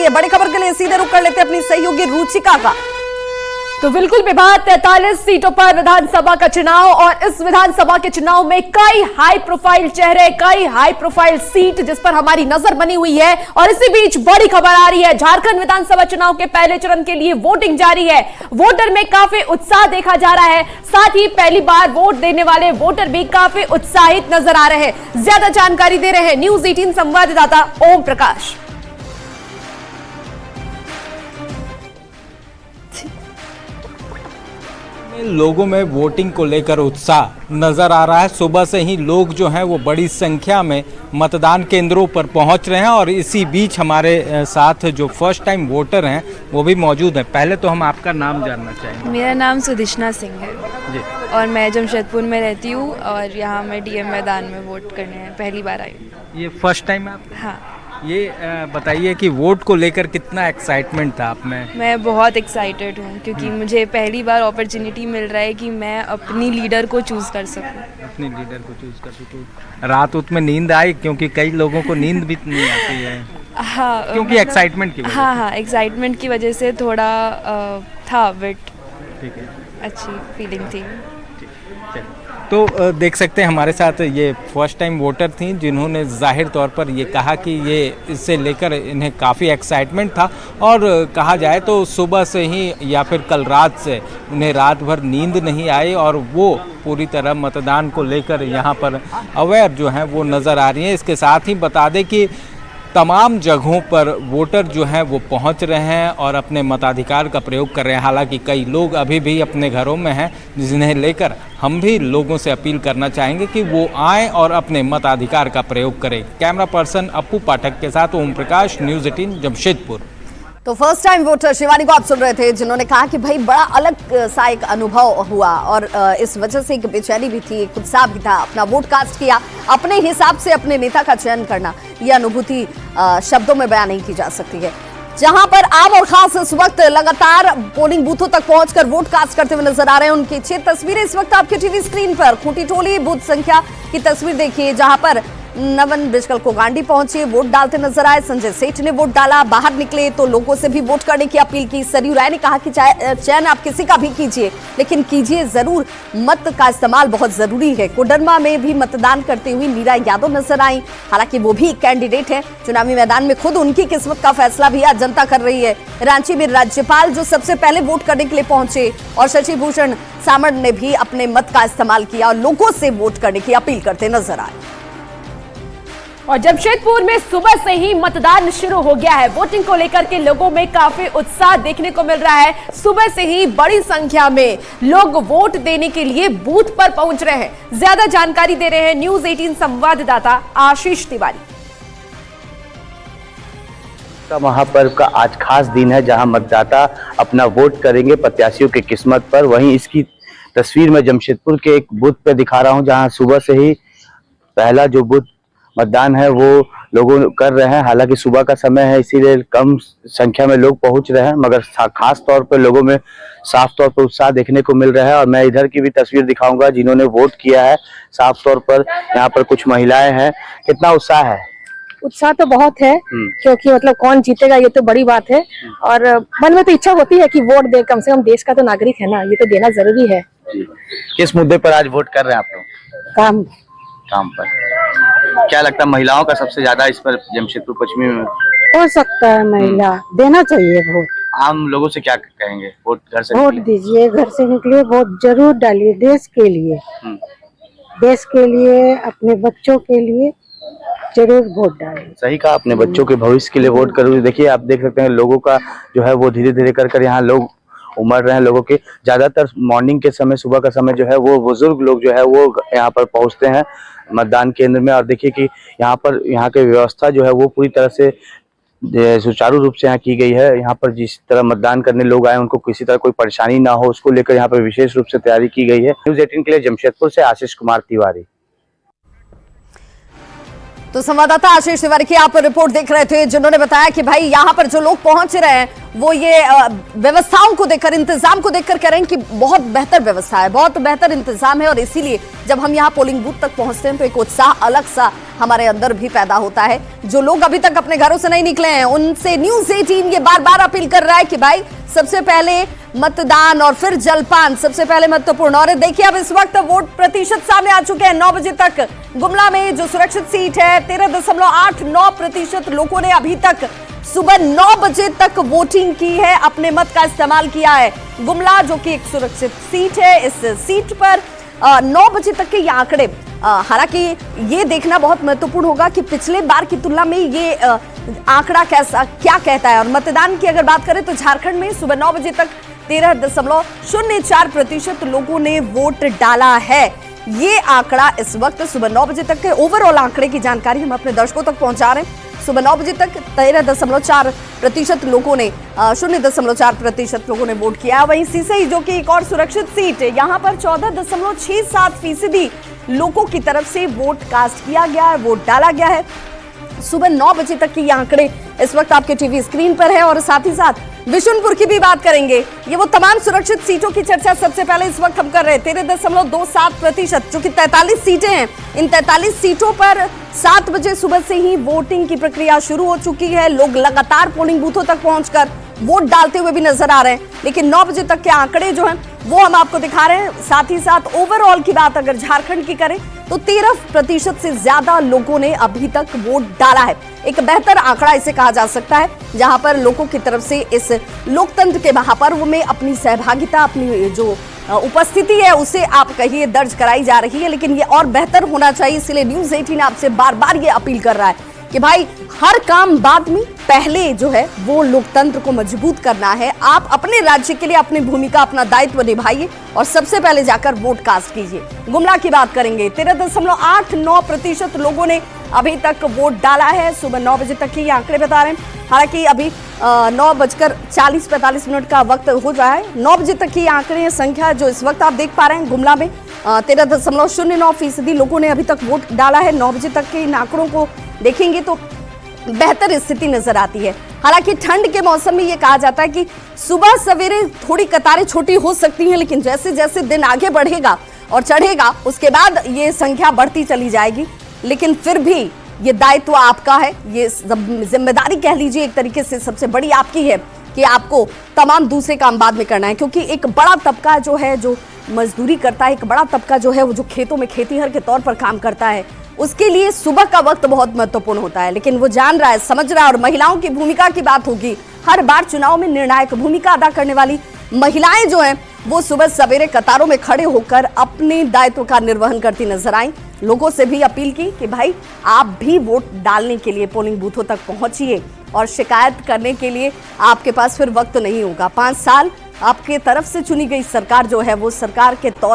है। बड़ी खबर के लिए सीधे रुख कर लेते हैं अपनी सहयोगी रुचिका का। तो बिल्कुल विभाग 43 सीटों पर विधानसभा का चुनाव और इस विधानसभा के चुनाव में कई हाई प्रोफाइल चेहरे, कई हाई प्रोफाइल सीट जिस पर हमारी नजर बनी हुई है। और इसी बीच बड़ी खबर आ रही है, झारखंड विधानसभा चुनाव के पहले चरण के लिए वोटिंग जारी है। वोटर में काफी उत्साह देखा जा रहा है, साथ ही पहली बार वोट देने वाले वोटर भी काफी उत्साहित नजर आ रहे हैं। ज्यादा जानकारी दे रहे हैं न्यूज 18 संवाददाता ओम प्रकाश। लोगों में वोटिंग को लेकर उत्साह नजर आ रहा है। सुबह से ही लोग जो हैं वो बड़ी संख्या में मतदान केंद्रों पर पहुंच रहे हैं और इसी बीच हमारे साथ जो फर्स्ट टाइम वोटर हैं वो भी मौजूद हैं। पहले तो हम आपका नाम जानना चाहेंगे। मेरा नाम सुदिशना सिंह है जी, और मैं जमशेदपुर में रहती हूँ और यहाँ मैं डीएम मैदान में वोट करने पहली बार आई हूँ। ये फर्स्ट टाइम है आप? हाँ, ये बताइए कि वोट को लेकर कितना एक्साइटमेंट था आप में? मैं बहुत एक्साइटेड हूँ क्योंकि मुझे पहली बार अपॉर्चुनिटी मिल रहा है कि मैं अपनी लीडर को चूज़ कर सकूँ। अपनी लीडर को चूज कर सकूँ। रात उत में नींद आई? क्योंकि कई लोगों को नींद भी नहीं आती है। हाँ, क्योंकि एक्साइटमेंट की वजह से। हाँ, एक्साइटमेंट की वजह से थोड़ा था बट ठीक है, अच्छी फीलिंग थी। तो देख सकते हैं हमारे साथ ये फर्स्ट टाइम वोटर थी जिन्होंने जाहिर तौर पर ये कहा कि ये इससे लेकर इन्हें काफ़ी एक्साइटमेंट था और कहा जाए तो सुबह से ही या फिर कल रात से उन्हें रात भर नींद नहीं आई और वो पूरी तरह मतदान को लेकर यहाँ पर अवेयर जो हैं वो नज़र आ रही हैं। इसके साथ ही बता दें कि तमाम जगहों पर वोटर जो हैं वो पहुंच रहे हैं और अपने मताधिकार का प्रयोग कर रहे हैं। हालांकि कई लोग अभी भी अपने घरों में हैं, जिन्हें लेकर हम भी लोगों से अपील करना चाहेंगे कि वो आएं और अपने मताधिकार का प्रयोग करें। कैमरा पर्सन अपू पाठक के साथ ओम प्रकाश, न्यूज़ 18 जमशेदपुर। तो फर्स्ट टाइम वोटर शिवानी को आप सुन रहे थे, जिन्होंने कहा कि भाई बड़ा अलग सा एक अनुभव हुआ और इस वजह से एक बेचैनी भी थी, एक उत्साह भी था। अपना वोट कास्ट किया, अपने हिसाब से अपने नेता का चयन करना, यह अनुभूति शब्दों में बयान नहीं की जा सकती है। जहां पर आम और खास इस वक्त लगातार पोलिंग बूथों तक पहुंचकर वोट कास्ट करते हुए नजर आ रहे हैं, उनकी 6 तस्वीरें इस वक्त आपके टीवी स्क्रीन पर। खूंटी टोली बूथ संख्या की तस्वीर देखिए, जहां पर नवन बिजकल को गांडी पहुंचे, वोट डालते नजर आए। संजय सेठ ने वोट डाला, बाहर निकले तो लोगों से भी वोट करने की अपील की। सरयू राय ने कहा कि चयन आप किसी का भी कीजिए, लेकिन कीजिए जरूर, मत का इस्तेमाल बहुत जरूरी है। कोडरमा में भी मतदान करते हुए नीरा यादव नजर आई, हालांकि वो भी कैंडिडेट है चुनावी मैदान में, खुद उनकी किस्मत का फैसला भी आज जनता कर रही है। रांची में राज्यपाल जो सबसे पहले वोट करने के लिए पहुंचे और शशि भूषण सामड़ ने भी अपने मत का इस्तेमाल किया और लोगों से वोट करने की अपील करते नजर आए। और जमशेदपुर में सुबह से ही मतदान शुरू हो गया है। वोटिंग को लेकर के लोगों में काफी उत्साह देखने को मिल रहा है। सुबह से ही बड़ी संख्या में लोग वोट देने के लिए बूथ पर पहुंच रहे हैं। ज्यादा जानकारी दे रहे हैं न्यूज 18 संवाददाता आशीष तिवारी। महापर्व का आज खास दिन है, जहां मतदाता अपना वोट करेंगे प्रत्याशियों की किस्मत पर। वहीं इसकी तस्वीर मैं जमशेदपुर के एक बूथ पे दिखा रहा हूं, जहां सुबह से ही पहला जो बूथ मतदान है वो लोगों कर रहे हैं। हालांकि सुबह का समय है, इसीलिए कम संख्या में लोग पहुंच रहे हैं, मगर खास तौर पर लोगों में साफ तौर पर उत्साह देखने को मिल रहा है। और मैं इधर की भी तस्वीर दिखाऊंगा जिन्होंने वोट किया है। साफ तौर पर यहाँ पर कुछ महिलाएं हैं। कितना उत्साह है? उत्साह तो बहुत है, क्योंकि मतलब कौन जीतेगा ये तो बड़ी बात है, और मन में तो इच्छा होती है कि वोट दे, कम से कम देश का तो नागरिक है ना, ये तो देना जरूरी है। किस मुद्दे पर आज वोट कर रहे हैं आप लोग? काम पर। क्या लगता है महिलाओं का सबसे ज्यादा इस पर जमशेदपुर पश्चिमी में हो सकता है? महिला देना चाहिए वोट। आम लोगों से क्या कहेंगे? वोट घर से वोट दीजिए, घर से निकलिए, वोट जरूर डालिए, देश के लिए, देश के लिए, अपने बच्चों के लिए जरूर वोट डालिए। सही कहा, अपने बच्चों के भविष्य के लिए वोट करो। देखिए आप देख सकते हैं लोगों का जो है वो धीरे धीरे कर यहाँ लोग उमड़ रहे हैं। लोगों के ज्यादातर मॉर्निंग के समय, सुबह का समय जो है वो बुजुर्ग लोग जो है वो यहाँ पर पहुंचते हैं मतदान केंद्र में। और देखिए कि यहाँ पर यहाँ की व्यवस्था जो है वो पूरी तरह से सुचारू रूप से यहाँ की गई है। यहाँ पर जिस तरह मतदान करने लोग आए उनको किसी तरह कोई परेशानी ना हो, उसको लेकर यहाँ पर विशेष रूप से तैयारी की गई है। न्यूज़ 18 के लिए जमशेदपुर से आशीष कुमार तिवारी। तो संवाददाता आशीष तिवारी की आप रिपोर्ट देख रहे थे, जिन्होंने बताया कि भाई यहाँ पर जो लोग पहुंच रहे हैं वो ये व्यवस्थाओं को देखकर, इंतजाम को देखकर कह रहे हैं कि बहुत बेहतर व्यवस्था है, बहुत बेहतर इंतजाम है। और इसीलिए जब हम यहाँ पोलिंग बूथ तक पहुंचते हैं तो एक उत्साह अलग सा हमारे अंदर भी पैदा होता है। जो लोग अभी तक अपने घरों से नहीं निकले हैं उनसे न्यूज़ 18 ये बार बार अपील कर रहा है कि भाई सबसे पहले मतदान और फिर जलपान सबसे पहले महत्वपूर्ण। और देखिए अब इस वक्त वोट प्रतिशत सामने आ चुके हैं। 9 बजे तक गुमला में जो सुरक्षित सीट है 13.89% लोगों ने अभी तक सुबह 9 बजे तक वोटिंग की है, अपने मत का इस्तेमाल किया है। गुमला जो कि एक सुरक्षित सीट है, इस सीट पर 9 बजे तक के ये आंकड़े, हालांकि ये देखना बहुत महत्वपूर्ण होगा कि पिछले बार की तुलना में ये आंकड़ा क्या कहता है। और मतदान की अगर बात करें तो झारखंड में सुबह 9 बजे तक 13.04% लोगों ने वोट डाला है। ये आंकड़ा इस वक्त सुबह 9 बजे तक के ओवरऑल आंकड़े की जानकारी हम अपने दर्शकों तक पहुंचा रहे हैं। सुबह 9 बजे तक 13.4% लोगों ने 0.4% लोगों ने वोट किया। वहीं सीसई जो कि एक और सुरक्षित सीट है, यहाँ पर 14.67% लोगों की तरफ से वोट कास्ट किया गया है, वोट डाला गया है। सुबह 9 बजे तक के ये आंकड़े इस वक्त आपके टीवी स्क्रीन पर है। और साथ ही साथ बिशुनपुर की भी बात करेंगे। ये वो तमाम सुरक्षित सीटों की चर्चा सबसे पहले इस वक्त हम कर रहे हैं। 13.27% जो कि 43 सीटें हैं, इन 43 सीटों पर 7 बजे सुबह से ही वोटिंग की प्रक्रिया शुरू हो चुकी है। लोग लगातार पोलिंग बूथों तक पहुंचकर वोट डालते हुए भी नजर आ रहे हैं। लेकिन 9 बजे तक के आंकड़े जो हैं वो हम आपको दिखा रहे हैं। साथ ही साथ ओवरऑल की बात अगर झारखंड की करें तो 13% से ज्यादा लोगों ने अभी तक वोट डाला है। एक बेहतर आंकड़ा इसे कहा जा सकता है, जहां पर लोगों की तरफ से इस लोकतंत्र के महापर्व में अपनी सहभागिता, अपनी जो उपस्थिति है उसे आप कहिए दर्ज कराई जा रही है। लेकिन ये और बेहतर होना चाहिए, इसलिए न्यूज़ 18 आपसे बार बार ये अपील कर रहा है कि भाई हर काम बाद में, पहले जो है वो लोकतंत्र को मजबूत करना है। आप अपने राज्य के लिए अपनी भूमिका, अपना दायित्व निभाइए और सबसे पहले जाकर वोट कास्ट कीजिए। गुमला की बात करेंगे, 13.89% लोगों ने अभी तक वोट डाला है। सुबह 9 बजे तक के ये आंकड़े बता रहे हैं। हालांकि अभी 9:40-45 का वक्त हो रहा है। 9 बजे तक की आंकड़े संख्या जो इस वक्त आप देख पा रहे हैं, गुमला में 13.09% लोगों ने अभी तक वोट डाला है। 9 बजे तक के इन आंकड़ों को देखेंगे तो बेहतर स्थिति नजर आती है। हालांकि ठंड के मौसम में ये कहा जाता है कि सुबह सवेरे थोड़ी कतारें छोटी हो सकती हैं, लेकिन जैसे जैसे दिन आगे बढ़ेगा और चढ़ेगा उसके बाद ये संख्या बढ़ती चली जाएगी। लेकिन फिर भी ये दायित्व आपका है, ये जिम्मेदारी कह लीजिए एक तरीके से सबसे बड़ी आपकी है कि आपको तमाम दूसरे काम बाद में करना है। क्योंकि एक बड़ा तबका जो है जो मजदूरी करता है, एक बड़ा तबका जो है वो जो खेतों में खेतीहर के तौर पर काम करता है, उसके लिए सुबह का वक्त बहुत महत्वपूर्ण होता है। लेकिन वो जान रहा है, समझ रहा है। और महिलाओं की भूमिका की बात होगी, हर बार चुनाव में निर्णायक भूमिका अदा करने वाली महिलाएं जो हैं वो सुबह सवेरे कतारों में खड़े होकर अपने दायित्व का निर्वहन करती नजर आई। लोगों से भी अपील की कि भाई आप भी वोट डालने के लिए पोलिंग बूथों तक पहुंचिए और शिकायत करने के लिए आपके पास फिर वक्त नहीं होगा। 5 साल आपके तरफ से चुनी गई सरकार जो है वो सरकार के तौर